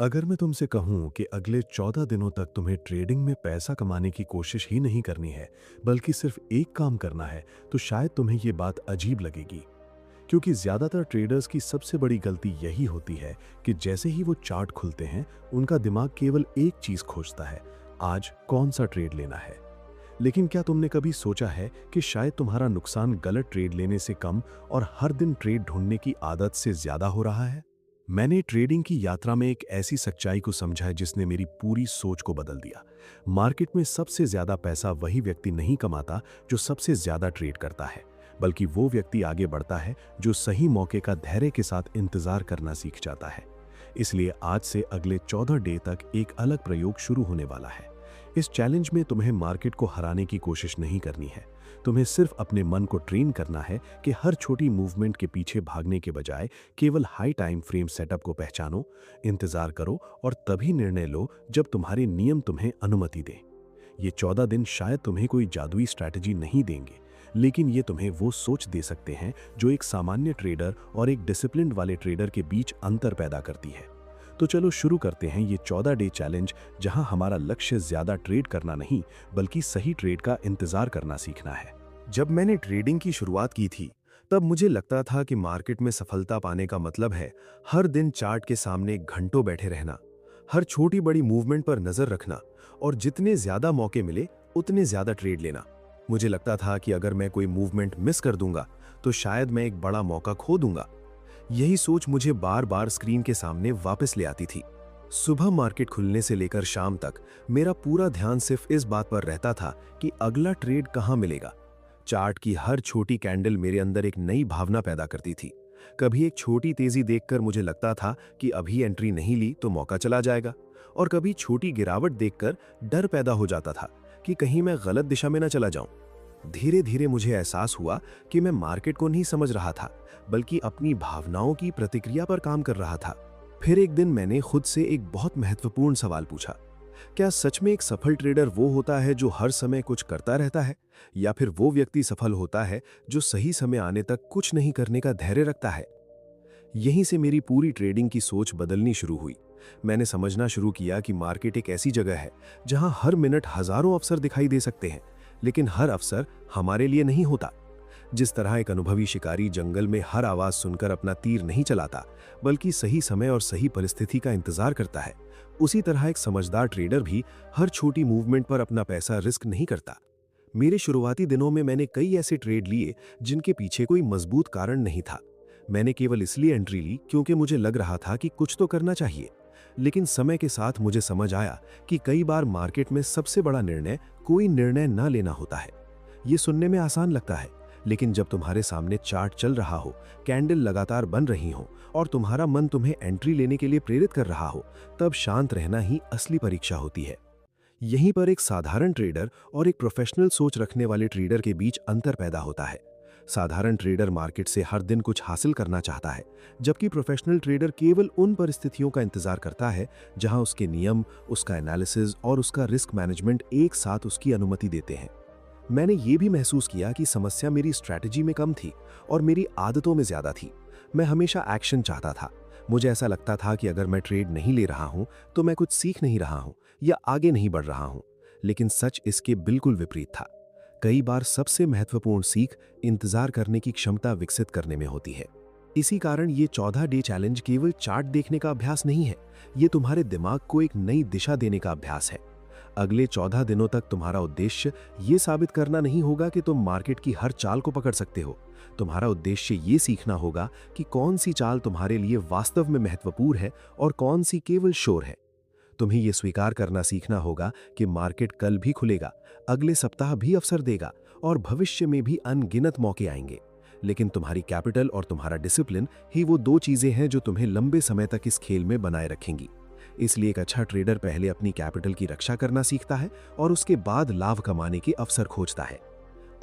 अगर मैं तुमसे कहूं कि अगले 14 दिनों तक तुम्हें ट्रेडिंग में पैसा कमाने की कोशिश ही नहीं करनी है, बल्कि सिर्फ एक काम करना है, तो शायद तुम्हें ये बात अजीब लगेगी। क्योंकि ज़्यादातर ट्रेडर्स की सबसे बड़ी गलती यही होती है कि जैसे ही वो चार्ट खुलते हैं, उनका दिमाग केवल एक चीज़ खोजता है, आज कौन सा ट्रेड लेना है। लेकिन क्या तुमने कभी सोचा है कि शायद तुम्हारा नुकसान गलत ट्रेड लेने से कम और हर दिन ट्रेड ढूंढने की आदत से ज़्यादा हो रहा है? मैंने ट्रेडिंग की यात्रा में एक ऐसी सच्चाई को समझा है जिसने मेरी पूरी सोच को बदल दिया। मार्केट में सबसे ज्यादा पैसा वही व्यक्ति नहीं कमाता जो सबसे ज्यादा ट्रेड करता है, बल्कि वो व्यक्ति आगे बढ़ता है जो सही मौके का धैर्य के साथ इंतजार करना सीख जाता है। इसलिए आज से अगले 14 डे तक एक अलग प्रयोग शुरू होने वाला है। इस चैलेंज में तुम्हें मार्केट को हराने की कोशिश नहीं करनी है। तुम्हें सिर्फ अपने मन को ट्रेन करना है कि हर छोटी मूवमेंट के पीछे भागने के बजाय केवल हाई टाइम फ्रेम सेटअप को पहचानो, इंतजार करो और तभी निर्णय लो जब तुम्हारे नियम तुम्हें अनुमति दें। ये 14 दिन शायद तुम्हें कोई जादुई स्ट्रैटेजी नहीं देंगे, लेकिन ये तुम्हें वो सोच दे सकते हैं जो एक सामान्य ट्रेडर और एक डिसिप्लिन्ड वाले ट्रेडर के बीच अंतर पैदा करती है। तो चलो शुरू करते हैं ये 14 डे चैलेंज, जहां हमारा लक्ष्य ज्यादा ट्रेड करना नहीं, बल्कि सही ट्रेड का इंतजार करना सीखना है। जब मैंने ट्रेडिंग की शुरुआत की थी, तब मुझे लगता था कि मार्केट में सफलता पाने का मतलब है हर दिन चार्ट के सामने घंटों बैठे रहना, हर छोटी बड़ी मूवमेंट पर नजर रखना और जितने ज्यादा मौके मिले उतने ज्यादा ट्रेड लेना। मुझे लगता था कि अगर मैं कोई मूवमेंट मिस कर दूंगा तो शायद मैं एक बड़ा मौका खो दूंगा। यही सोच मुझे बार बार स्क्रीन के सामने वापस ले आती थी। सुबह मार्केट खुलने से लेकर शाम तक मेरा पूरा ध्यान सिर्फ इस बात पर रहता था कि अगला ट्रेड कहां मिलेगा। चार्ट की हर छोटी कैंडल मेरे अंदर एक नई भावना पैदा करती थी। कभी एक छोटी तेजी देखकर मुझे लगता था कि अभी एंट्री नहीं ली तो मौका चला जाएगा, और कभी छोटी गिरावट देखकर डर पैदा हो जाता था कि कहीं मैं गलत दिशा में न चला जाऊं। धीरे धीरे मुझे एहसास हुआ कि मैं मार्केट को नहीं समझ रहा था, बल्कि अपनी भावनाओं की प्रतिक्रिया पर काम कर रहा था। फिर एक दिन मैंने खुद से एक बहुत महत्वपूर्ण सवाल पूछा, क्या सच में एक सफल ट्रेडर वो होता है जो हर समय कुछ करता रहता है, या फिर वो व्यक्ति सफल होता है जो सही समय आने तक कुछ नहीं करने का धैर्य रखता है? यहीं से मेरी पूरी ट्रेडिंग की सोच बदलनी शुरू हुई। मैंने समझना शुरू किया कि मार्केट एक ऐसी जगह है जहां हर मिनट हजारों अवसर दिखाई दे सकते हैं, लेकिन हर अवसर हमारे लिए नहीं होता। जिस तरह एक अनुभवी शिकारी जंगल में हर आवाज सुनकर अपना तीर नहीं चलाता, बल्कि सही समय और सही परिस्थिति का इंतजार करता है, उसी तरह एक समझदार ट्रेडर भी हर छोटी मूवमेंट पर अपना पैसा रिस्क नहीं करता। मेरे शुरुआती दिनों में मैंने कई ऐसे ट्रेड लिए जिनके पीछे कोई मजबूत कारण नहीं था। मैंने केवल इसलिए एंट्री ली क्योंकि मुझे लग रहा था कि कुछ तो करना चाहिए। लेकिन समय के साथ मुझे समझ आया कि कई बार मार्केट में सबसे बड़ा निर्णय कोई निर्णय न लेना होता है। ये सुनने में आसान लगता है, लेकिन जब तुम्हारे सामने चार्ट चल रहा हो, कैंडल लगातार बन रही हो और तुम्हारा मन तुम्हें एंट्री लेने के लिए प्रेरित कर रहा हो, तब शांत रहना ही असली परीक्षा होती है। यहीं पर एक साधारण ट्रेडर और एक प्रोफेशनल सोच रखने वाले ट्रेडर के बीच अंतर पैदा होता है। साधारण ट्रेडर मार्केट से हर दिन कुछ हासिल करना चाहता है, जबकि प्रोफेशनल ट्रेडर केवल उन परिस्थितियों का इंतजार करता है जहां उसके नियम, उसका एनालिसिस और उसका रिस्क मैनेजमेंट एक साथ उसकी अनुमति देते हैं। मैंने ये भी महसूस किया कि समस्या मेरी स्ट्रैटेजी में कम थी और मेरी आदतों में ज्यादा थी। मैं हमेशा एक्शन चाहता था। मुझे ऐसा लगता था कि अगर मैं ट्रेड नहीं ले रहा हूं तो मैं कुछ सीख नहीं रहा हूं या आगे नहीं बढ़ रहा हूं। लेकिन सच इसके बिल्कुल विपरीत था। कई बार सबसे महत्वपूर्ण सीख इंतजार करने की क्षमता विकसित करने में होती है। इसी कारण ये 14 डे चैलेंज केवल चार्ट देखने का अभ्यास नहीं है, ये तुम्हारे दिमाग को एक नई दिशा देने का अभ्यास है। अगले 14 दिनों तक तुम्हारा उद्देश्य ये साबित करना नहीं होगा कि तुम मार्केट की हर चाल को पकड़ सकते हो। तुम्हारा उद्देश्य ये सीखना होगा कि कौन सी चाल तुम्हारे लिए वास्तव में महत्वपूर्ण है और कौन सी केवल शोर है। तुम्हें यह स्वीकार करना सीखना होगा कि मार्केट कल भी खुलेगा, अगले सप्ताह भी अवसर देगा और भविष्य में भी अनगिनत मौके आएंगे। लेकिन तुम्हारी कैपिटल और तुम्हारा डिसिप्लिन ही वो दो चीजें हैं जो तुम्हें लंबे समय तक इस खेल में बनाए रखेंगी। इसलिए एक अच्छा ट्रेडर पहले अपनी कैपिटल की रक्षा करना सीखता है और उसके बाद लाभ कमाने के अवसर खोजता है।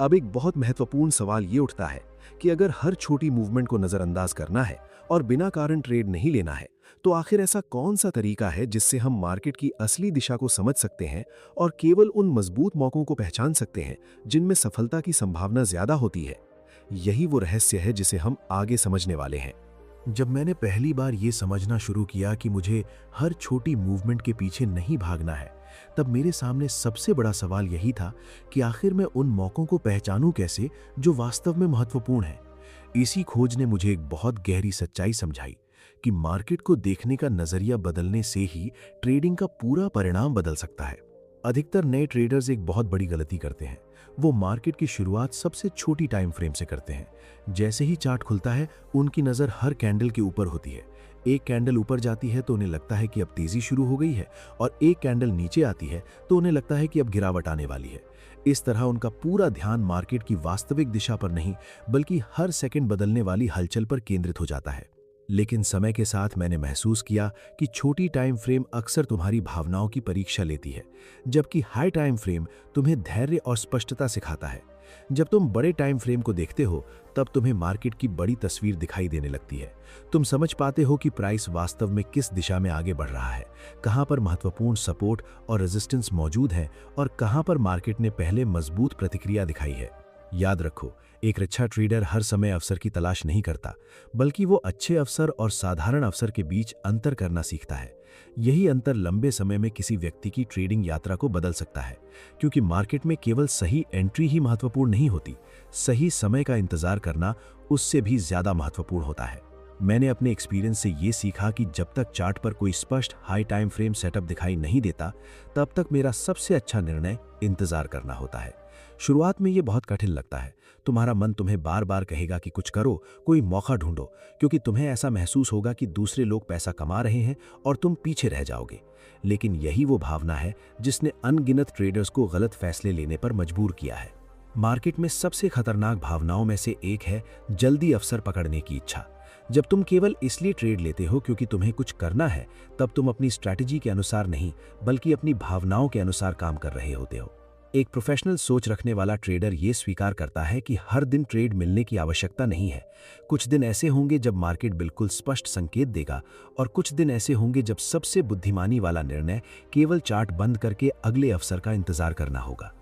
अब एक बहुत महत्वपूर्ण सवाल ये उठता है कि अगर हर छोटी मूवमेंट को नजरअंदाज करना है और बिना कारण ट्रेड नहीं लेना है, तो आखिर ऐसा कौन सा तरीका है जिससे हम मार्केट की असली दिशा को समझ सकते हैं और केवल उन मजबूत मौकों को पहचान सकते हैं जिनमें सफलता की संभावना ज्यादा होती है। यही वो रहस्य है जिसे हम आगे समझने वाले हैं। जब मैंने पहली बार ये समझना शुरू किया कि मुझे हर छोटी मूवमेंट के पीछे नहीं भागना है, तब मेरे सामने सबसे बड़ा सवाल यही था कि आखिर मैं उन मौकों को पहचानूं कैसे जो वास्तव में महत्वपूर्ण हैं। इसी खोज ने मुझे एक बहुत गहरी सच्चाई समझाई कि मार्केट को देखने का नजरिया बदलने से ही ट्रेडिंग का पूरा परिणाम बदल सकता है। अधिकतर नए ट्रेडर्स एक बहुत बड़ी गलती करते हैं। वो मार्केट की शुरुआत सबसे छोटी टाइम फ्रेम से करते हैं। जैसे ही चार्ट खुलता है, उनकी नज़र हर कैंडल के ऊपर होती है। एक कैंडल ऊपर जाती है तो उन्हें लगता है कि अब तेजी शुरू हो गई है, और एक कैंडल नीचे आती है तो उन्हें लगता है कि अब गिरावट आने वाली है। इस तरह उनका पूरा ध्यान मार्केट की वास्तविक दिशा पर नहीं, बल्कि हर सेकंड बदलने वाली हलचल पर केंद्रित हो जाता है। लेकिन समय के साथ मैंने महसूस किया कि छोटी टाइम फ्रेम अक्सर तुम्हारी भावनाओं की परीक्षा लेती है, जबकि हाई टाइम फ्रेम तुम्हें धैर्य और स्पष्टता सिखाता है। जब तुम बड़े टाइम फ्रेम को देखते हो, तब तुम्हें मार्केट की बड़ी तस्वीर दिखाई देने लगती है। तुम समझ पाते हो कि प्राइस वास्तव में किस दिशा में आगे बढ़ रहा है, कहां पर महत्वपूर्ण सपोर्ट और रेजिस्टेंस मौजूद है, और कहां पर मार्केट ने पहले मजबूत प्रतिक्रिया दिखाई है। याद रखो, एक अच्छा ट्रेडर हर समय अवसर की तलाश नहीं करता, बल्कि वो अच्छे अवसर और साधारण अवसर के बीच अंतर करना सीखता है। यही अंतर लंबे समय में किसी व्यक्ति की ट्रेडिंग यात्रा को बदल सकता है, क्योंकि मार्केट में केवल सही एंट्री ही महत्वपूर्ण नहीं होती, सही समय का इंतजार करना उससे भी ज्यादा महत्वपूर्ण होता है। मैंने अपने एक्सपीरियंस से ये सीखा कि जब तक चार्ट पर कोई स्पष्ट हाई टाइम फ्रेम सेटअप दिखाई नहीं देता, तब तक मेरा सबसे अच्छा निर्णय इंतजार करना होता है। शुरुआत में ये बहुत कठिन लगता है। तुम्हारा मन तुम्हें बार बार कहेगा कि कुछ करो, कोई मौका ढूंढो, क्योंकि तुम्हें ऐसा महसूस होगा कि दूसरे लोग पैसा कमा रहे हैं और तुम पीछे रह जाओगे। लेकिन यही वो भावना है जिसने अनगिनत ट्रेडर्स को गलत फैसले लेने पर मजबूर किया है। मार्केट में सबसे खतरनाक भावनाओं में से एक है जल्दी अवसर पकड़ने की इच्छा। जब तुम केवल इसलिए ट्रेड लेते हो क्योंकि तुम्हें कुछ करना है, तब तुम अपनी स्ट्रैटेजी के अनुसार नहीं, बल्कि अपनी भावनाओं के अनुसार काम कर रहे होते हो। एक प्रोफेशनल सोच रखने वाला ट्रेडर ये स्वीकार करता है कि हर दिन ट्रेड मिलने की आवश्यकता नहीं है। कुछ दिन ऐसे होंगे जब मार्केट बिल्कुल स्पष्ट संकेत देगा, और कुछ दिन ऐसे होंगे जब सबसे बुद्धिमानी वाला निर्णय केवल चार्ट बंद करके अगले अवसर का इंतजार करना होगा।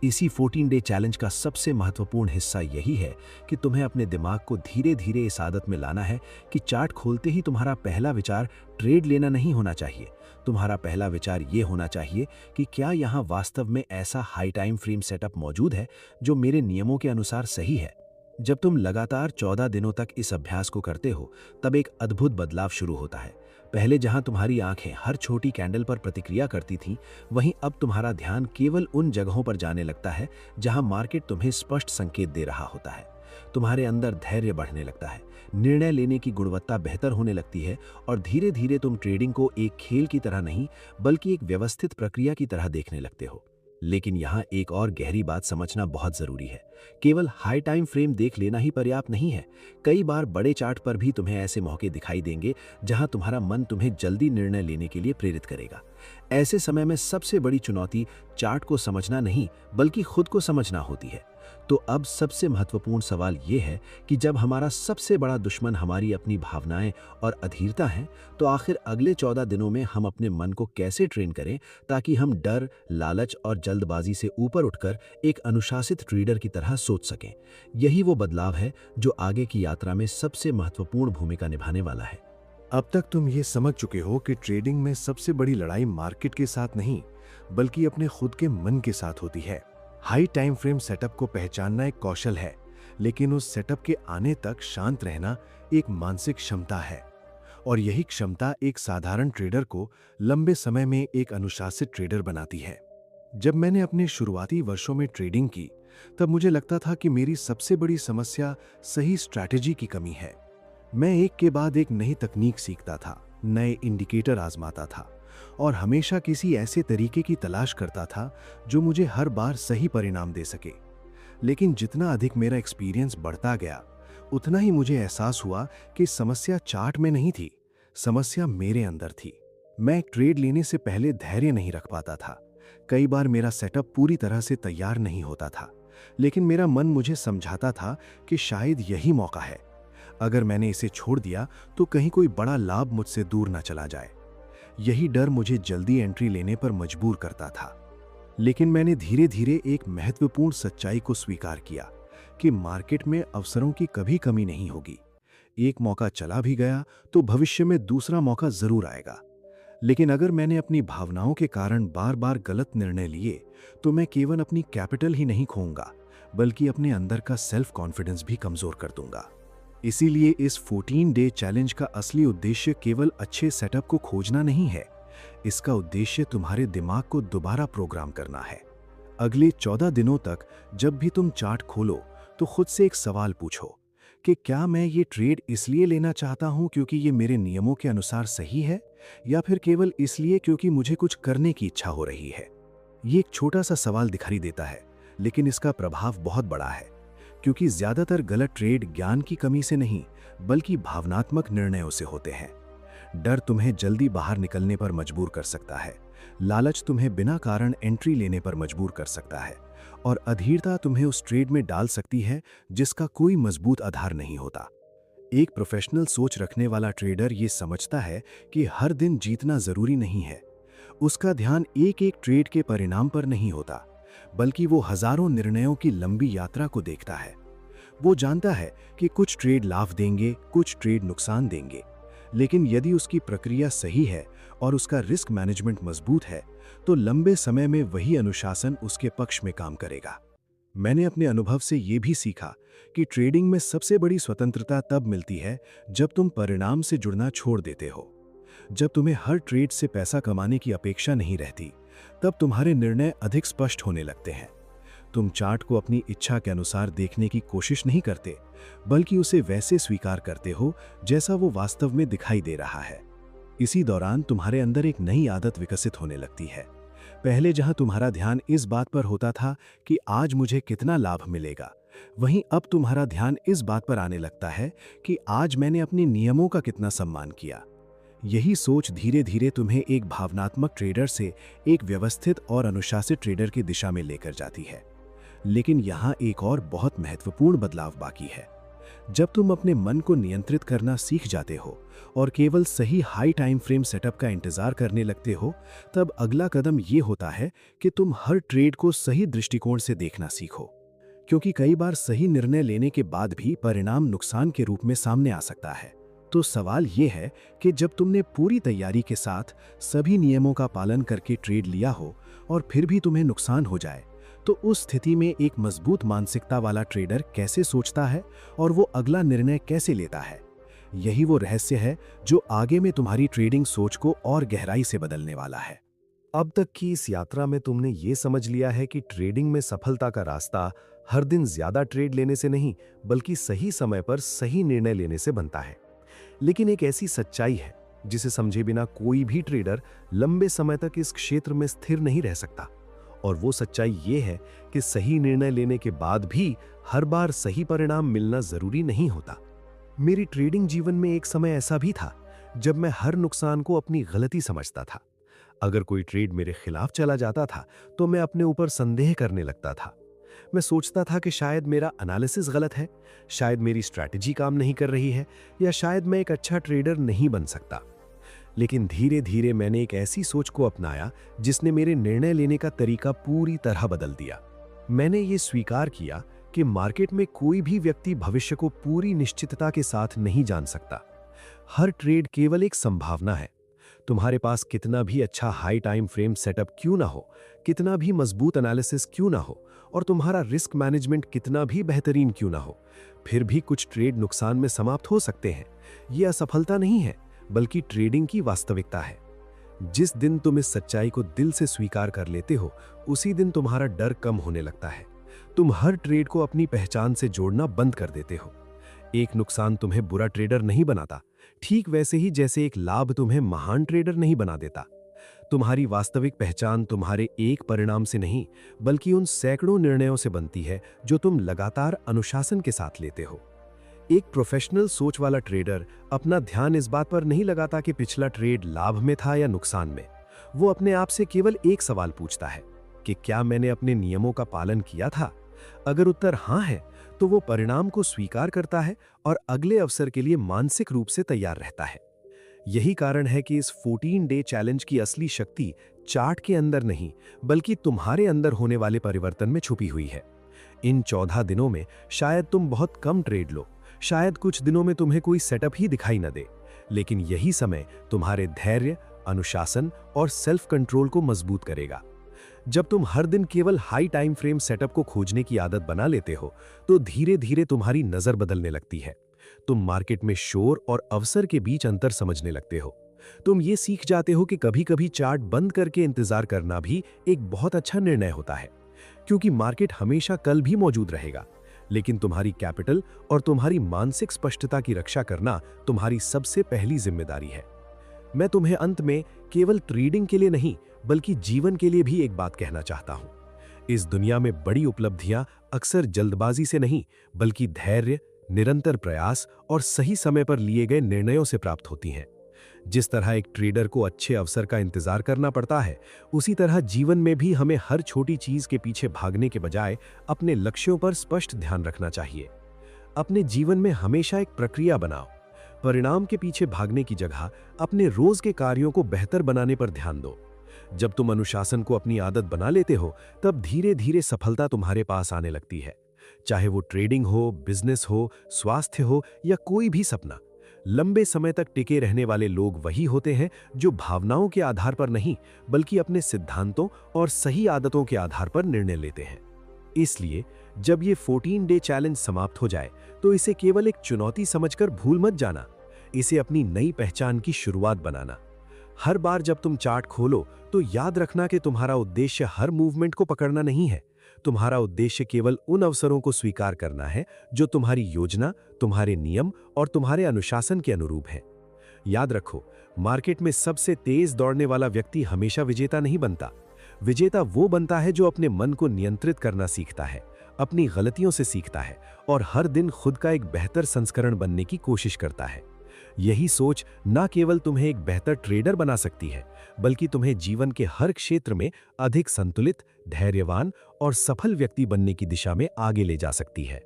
इसी 14 डे चैलेंज का सबसे महत्वपूर्ण हिस्सा यही है कि तुम्हें अपने दिमाग को धीरे धीरे इस आदत में लाना है कि चार्ट खोलते ही तुम्हारा पहला विचार ट्रेड लेना नहीं होना चाहिए। तुम्हारा पहला विचार ये होना चाहिए कि क्या यहाँ वास्तव में ऐसा हाई टाइम फ्रेम सेटअप मौजूद है जो मेरे नियमों के अनुसार सही है। जब तुम लगातार 14 दिनों तक इस अभ्यास को करते हो, तब एक अद्भुत बदलाव शुरू होता है। पहले जहां तुम्हारी आंखें हर छोटी कैंडल पर प्रतिक्रिया करती थीं, वहीं अब तुम्हारा ध्यान केवल उन जगहों पर जाने लगता है जहां मार्केट तुम्हें स्पष्ट संकेत दे रहा होता है। तुम्हारे अंदर धैर्य बढ़ने लगता है, निर्णय लेने की गुणवत्ता बेहतर होने लगती है, और धीरे धीरे तुम ट्रेडिंग को एक खेल की तरह नहीं, बल्कि एक व्यवस्थित प्रक्रिया की तरह देखने लगते हो। लेकिन यहाँ एक और गहरी बात समझना बहुत जरूरी है। केवल हाई टाइम फ्रेम देख लेना ही पर्याप्त नहीं है। कई बार बड़े चार्ट पर भी तुम्हें ऐसे मौके दिखाई देंगे जहां तुम्हारा मन तुम्हें जल्दी निर्णय लेने के लिए प्रेरित करेगा। ऐसे समय में सबसे बड़ी चुनौती चार्ट को समझना नहीं, बल्कि खुद को समझना होती है। तो अब सबसे महत्वपूर्ण सवाल यह है कि जब हमारा सबसे बड़ा दुश्मन हमारी अपनी भावनाएं और अधीरता हैं, तो आखिर अगले 14 दिनों में हम अपने मन को कैसे ट्रेन करें ताकि हम डर, लालच और जल्दबाजी से ऊपर उठकर एक अनुशासित ट्रेडर की तरह सोच सकें। यही वो बदलाव है जो आगे की यात्रा में सबसे महत्वपूर्ण भूमिका निभाने वाला है। अब तक तुम ये समझ चुके हो कि ट्रेडिंग में सबसे बड़ी लड़ाई मार्केट के साथ नहीं, बल्कि अपने खुद के मन के साथ होती है। हाई टाइम फ्रेम सेटअप को पहचानना एक कौशल है, लेकिन उस सेटअप के आने तक शांत रहना एक मानसिक क्षमता है। और यही क्षमता एक साधारण ट्रेडर को लंबे समय में एक अनुशासित ट्रेडर बनाती है। जब मैंने अपने शुरुआती वर्षों में ट्रेडिंग की, तब मुझे लगता था कि मेरी सबसे बड़ी समस्या सही स्ट्रैटेजी की कमी है। मैं एक के बाद एक नई तकनीक सीखता था, नए इंडिकेटर आजमाता था, और हमेशा किसी ऐसे तरीके की तलाश करता था जो मुझे हर बार सही परिणाम दे सके। लेकिन जितना अधिक मेरा एक्सपीरियंस बढ़ता गया, उतना ही मुझे एहसास हुआ कि समस्या चार्ट में नहीं थी, समस्या मेरे अंदर थी। मैं ट्रेड लेने से पहले धैर्य नहीं रख पाता था। कई बार मेरा सेटअप पूरी तरह से तैयार नहीं होता था, लेकिन मेरा मन मुझे समझाता था कि शायद यही मौका है। अगर मैंने इसे छोड़ दिया तो कहीं कोई बड़ा लाभ मुझसे दूर न चला जाए। यही डर मुझे जल्दी एंट्री लेने पर मजबूर करता था। लेकिन मैंने धीरे धीरे एक महत्वपूर्ण सच्चाई को स्वीकार किया कि मार्केट में अवसरों की कभी कमी नहीं होगी। एक मौका चला भी गया तो भविष्य में दूसरा मौका जरूर आएगा। लेकिन अगर मैंने अपनी भावनाओं के कारण बार बार गलत निर्णय लिए तो मैं केवल अपनी कैपिटल ही नहीं खोऊंगा, बल्कि अपने अंदर का सेल्फ कॉन्फिडेंस भी कमजोर कर दूंगा। इसीलिए इस 14 डे चैलेंज का असली उद्देश्य केवल अच्छे सेटअप को खोजना नहीं है। इसका उद्देश्य तुम्हारे दिमाग को दोबारा प्रोग्राम करना है। अगले 14 दिनों तक जब भी तुम चार्ट खोलो तो खुद से एक सवाल पूछो कि क्या मैं ये ट्रेड इसलिए लेना चाहता हूं क्योंकि ये मेरे नियमों के अनुसार सही है, या फिर केवल इसलिए क्योंकि मुझे कुछ करने की इच्छा हो रही है। ये एक छोटा सा सवाल दिखाई देता है, लेकिन इसका प्रभाव बहुत बड़ा है, क्योंकि ज्यादातर गलत ट्रेड ज्ञान की कमी से नहीं बल्कि भावनात्मक निर्णयों से होते हैं। डर तुम्हें जल्दी बाहर निकलने पर मजबूर कर सकता है, लालच तुम्हें बिना कारण एंट्री लेने पर मजबूर कर सकता है, और अधीरता तुम्हें उस ट्रेड में डाल सकती है जिसका कोई मजबूत आधार नहीं होता। एक प्रोफेशनल सोच रखने वाला ट्रेडर ये समझता है कि हर दिन जीतना जरूरी नहीं है। उसका ध्यान एक एक ट्रेड के परिणाम पर नहीं होता, बल्कि वो हजारों निर्णयों की लंबी यात्रा को देखता है। वो जानता है कि कुछ ट्रेड लाभ देंगे, कुछ ट्रेड नुकसान देंगे, लेकिन यदि उसकी प्रक्रिया सही है और उसका रिस्क मैनेजमेंट मजबूत है तो लंबे समय में वही अनुशासन उसके पक्ष में काम करेगा। मैंने अपने अनुभव से ये भी सीखा कि ट्रेडिंग में सबसे बड़ी स्वतंत्रता तब मिलती है जब तुम परिणाम से जुड़ना छोड़ देते हो। जब तुम्हें हर ट्रेड से पैसा कमाने की अपेक्षा नहीं रहती, तब तुम्हारे निर्णय अधिक स्पष्ट होने लगते हैं। तुम चार्ट को अपनी इच्छा के अनुसार देखने की कोशिश नहीं करते, बल्कि उसे वैसे स्वीकार करते हो जैसा वो वास्तव में दिखाई दे रहा है। इसी दौरान तुम्हारे अंदर एक नई आदत विकसित होने लगती है। पहले जहां तुम्हारा ध्यान इस बात पर होता था कि आज मुझे कितना लाभ मिलेगा, वहीं अब तुम्हारा ध्यान इस बात पर आने लगता है कि आज मैंने अपने नियमों का कितना सम्मान किया। यही सोच धीरे धीरे तुम्हें एक भावनात्मक ट्रेडर से एक व्यवस्थित और अनुशासित ट्रेडर की दिशा में लेकर जाती है। लेकिन यहाँ एक और बहुत महत्वपूर्ण बदलाव बाकी है। जब तुम अपने मन को नियंत्रित करना सीख जाते हो और केवल सही हाई टाइम फ्रेम सेटअप का इंतजार करने लगते हो, तब अगला कदम ये होता है कि तुम हर ट्रेड को सही दृष्टिकोण से देखना सीखो। क्योंकि कई बार सही निर्णय लेने के बाद भी परिणाम नुकसान के रूप में सामने आ सकता है। तो सवाल ये है कि जब तुमने पूरी तैयारी के साथ सभी नियमों का पालन करके ट्रेड लिया हो और फिर भी तुम्हें नुकसान हो जाए, तो उस स्थिति में एक मजबूत मानसिकता वाला ट्रेडर कैसे सोचता है और वो अगला निर्णय कैसे लेता है। यही वो रहस्य है जो आगे में तुम्हारी ट्रेडिंग सोच को और गहराई से बदलने वाला है। अब तक की इस यात्रा में तुमने ये समझ लिया है कि ट्रेडिंग में सफलता का रास्ता हर दिन ज्यादा ट्रेड लेने से नहीं, बल्कि सही समय पर सही निर्णय लेने से बनता है। लेकिन एक ऐसी सच्चाई है जिसे समझे बिना कोई भी ट्रेडर लंबे समय तक इस क्षेत्र में स्थिर नहीं रह सकता। और वो सच्चाई ये है कि सही निर्णय लेने के बाद भी हर बार सही परिणाम मिलना जरूरी नहीं होता। मेरी ट्रेडिंग जीवन में एक समय ऐसा भी था जब मैं हर नुकसान को अपनी गलती समझता था। अगर कोई ट्रेड मेरे खिलाफ चला जाता था तो मैं अपने ऊपर संदेह करने लगता था। मैं सोचता था कि शायद मेरा एनालिसिस गलत है, शायद मेरी स्ट्रैटेजी काम नहीं कर रही है, या शायद मैं एक अच्छा ट्रेडर नहीं बन सकता। लेकिन धीरे धीरे मैंने एक ऐसी सोच को अपनाया जिसने मेरे निर्णय लेने का तरीका पूरी तरह बदल दिया। मैंने ये स्वीकार किया कि मार्केट में कोई भी व्यक्ति भविष्य को पूरी निश्चितता के साथ नहीं जान सकता। हर ट्रेड केवल एक संभावना है। तुम्हारे पास कितना भी अच्छा हाई टाइम फ्रेम सेटअप क्यों ना हो, कितना भी मजबूत एनालिसिस क्यों ना हो, और तुम्हारा रिस्क मैनेजमेंट कितना भी बेहतरीन क्यों ना हो, फिर भी कुछ ट्रेड नुकसान में समाप्त हो सकते हैं। यह असफलता नहीं है, बल्कि ट्रेडिंग की वास्तविकता है। जिस दिन तुम इस सच्चाई को दिल से स्वीकार कर लेते हो, उसी दिन तुम्हारा डर कम होने लगता है। तुम हर ट्रेड को अपनी पहचान से जोड़ना बंद कर देते हो। एक नुकसान तुम्हें बुरा ट्रेडर नहीं बनाता, ठीक वैसे ही जैसे एक लाभ तुम्हें महान ट्रेडर नहीं बना देता। तुम्हारी वास्तविक पहचान तुम्हारे एक परिणाम से नहीं, बल्कि उन सैकड़ों निर्णयों से बनती है जो तुम लगातार अनुशासन के साथ लेते हो। एक प्रोफेशनल सोच वाला ट्रेडर अपना ध्यान इस बात पर नहीं लगाता कि पिछला ट्रेड लाभ में था या नुकसान में। वो अपने आप से केवल एक सवाल पूछता है कि क्या मैंने अपने नियमों का पालन किया था। अगर उत्तर हाँ है, तो वो परिणाम को स्वीकार करता है और अगले अवसर के लिए मानसिक रूप से तैयार रहता है। यही कारण है कि इस 14 डे चैलेंज की असली शक्ति चार्ट के अंदर नहीं, बल्कि तुम्हारे अंदर होने वाले परिवर्तन में छुपी हुई है। इन 14 दिनों में शायद तुम बहुत कम ट्रेड लो, शायद कुछ दिनों में तुम्हें कोई सेटअप ही दिखाई न दे, लेकिन यही समय तुम्हारे धैर्य, अनुशासन और सेल्फ कंट्रोल को मजबूत करेगा। जब तुम हर दिन केवल हाई टाइम फ्रेम सेटअप को खोजने की आदत बना लेते हो, तो धीरे धीरे तुम्हारी नजर बदलने लगती है। तुम मार्केट में शोर और अवसर के बीच अंतर समझने लगते हो। तुम ये सीख जाते हो कि कभी कभी चार्ट बंद करके इंतजार करना भी एक बहुत अच्छा निर्णय होता है, क्योंकि मार्केट हमेशा कल भी मौजूद रहेगा, लेकिन तुम्हारी कैपिटल और तुम्हारी मानसिक स्पष्टता की रक्षा करना तुम्हारी सबसे पहली जिम्मेदारी है। मैं तुम्हें अंत में केवल ट्रेडिंग के लिए नहीं, बल्कि जीवन के लिए भी एक बात कहना चाहता हूं। इस दुनिया में बड़ी उपलब्धियां अक्सर जल्दबाजी से नहीं, बल्कि धैर्य, निरंतर प्रयास और सही समय पर लिए गए निर्णयों से प्राप्त होती हैं। जिस तरह एक ट्रेडर को अच्छे अवसर का इंतजार करना पड़ता है, उसी तरह जीवन में भी हमें हर छोटी चीज के पीछे भागने के बजाय अपने लक्ष्यों पर स्पष्ट ध्यान रखना चाहिए। अपने जीवन में हमेशा एक प्रक्रिया बनाओ। परिणाम के पीछे भागने की जगह अपने रोज के कार्यों को बेहतर बनाने पर ध्यान दो। जब तुम अनुशासन को अपनी आदत बना लेते हो, तब धीरे धीरे सफलता तुम्हारे पास आने लगती है। चाहे वो ट्रेडिंग हो, बिजनेस हो, स्वास्थ्य हो या कोई भी सपना। लंबे समय तक टिके रहने वाले लोग वही होते हैं जो भावनाओं के आधार पर नहीं, बल्कि अपने सिद्धांतों और सही आदतों के आधार पर निर्णय लेते हैं। इसलिए जब ये 14 डे चैलेंज समाप्त हो जाए, तो इसे केवल एक चुनौती समझकर भूल मत जाना। इसे अपनी नई पहचान की शुरुआत बनाना। हर बार जब तुम चार्ट खोलो, तो याद रखना कि तुम्हारा उद्देश्य हर मूवमेंट को पकड़ना नहीं है। तुम्हारा उद्देश्य केवल उन अवसरों को स्वीकार करना है जो तुम्हारी योजना, तुम्हारे नियम और तुम्हारे अनुशासन के अनुरूप है। याद रखो, मार्केट में सबसे तेज दौड़ने वाला व्यक्ति हमेशा विजेता नहीं बनता। विजेता वो बनता है जो अपने मन को नियंत्रित करना सीखता है, अपनी गलतियों से सीखता है और हर दिन खुद का एक बेहतर संस्करण बनने की कोशिश करता है। यही सोच न केवल तुम्हें एक बेहतर ट्रेडर बना सकती है, बल्कि तुम्हें जीवन के हर क्षेत्र में अधिक संतुलित, धैर्यवान और सफल व्यक्ति बनने की दिशा में आगे ले जा सकती है।